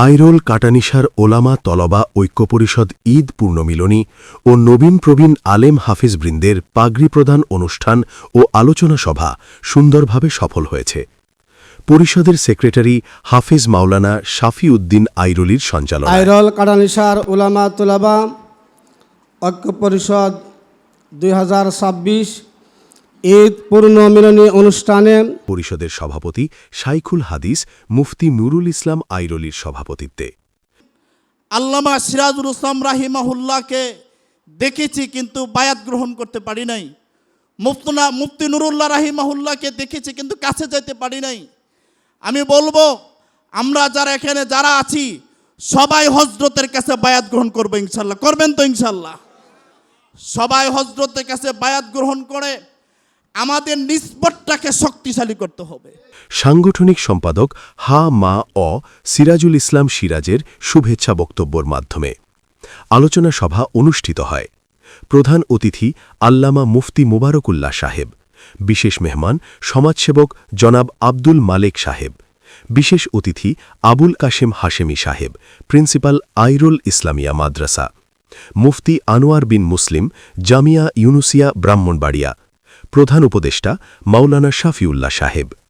আইরোল কাটানিশার ওলামা তলবা ঐক্য পরিষদ ঈদ পূর্ণমিলনী ও নবীন প্রবীণ আলেম হাফিজবৃন্দের পাগড়ি প্রদান অনুষ্ঠান ও আলোচনা সভা সুন্দরভাবে সফল হয়েছে। পরিষদের সেক্রেটারি হাফিজ মাওলানা শাফি উদ্দিন আইরোলির সঞ্চালনায় আইরোল কাটানিশার ওলামা তলবা ঐক্য পরিষদ 2026 ঈদ পূর্ণমিলনী অনুষ্ঠানে পরিষদের সভাপতি শাইখুল হাদিস মুফতি নুরুল ইসলাম আইরোলির সভাপতিত্বে আল্লামা সিরাজুল ইসলাম রাহিমাহুল্লাহকে দেখেছি কিন্তু বায়াত গ্রহণ করতে পারি নাই। মুফতি নুরুল্লাহ রাহিমাহুল্লাহকে দেখেছি কিন্তু কাছে যেতে পারি নাই। আমি বলবো আমরা যারা এখানে যারা আছি সবাই হযরতের কাছে বায়াত গ্রহণ করবো ইনশাল্লাহ। করবেন তো ইনশাল্লাহ? সবাই হযরতের কাছে বায়াত গ্রহণ করে আমাদের নিসবতটাকে শক্তিশালী করতে হবে। সাংগঠনিক সম্পাদক হা মা অ সিরাজুল ইসলাম সিরাজের শুভেচ্ছা বক্তব্যের মাধ্যমে আলোচনা সভা অনুষ্ঠিত হয়। প্রধান অতিথি আল্লামা মুফতি মুবারকুল্লাহ সাহেব, বিশেষ মেহমান সমাজসেবক জনাব আব্দুল মালেক সাহেব, বিশেষ অতিথি আবুল কাশেম হাশেমি সাহেব, প্রিন্সিপাল আইরুল ইসলামিয়া মাদ্রাসা, মুফতি আনোয়ার বিন মুসলিম, জামিয়া ইউনুসিয়া ব্রাহ্মণবাড়িয়া, প্রধান উপদেষ্টা মাওলানা শাফিউল্লাহ সাহেব।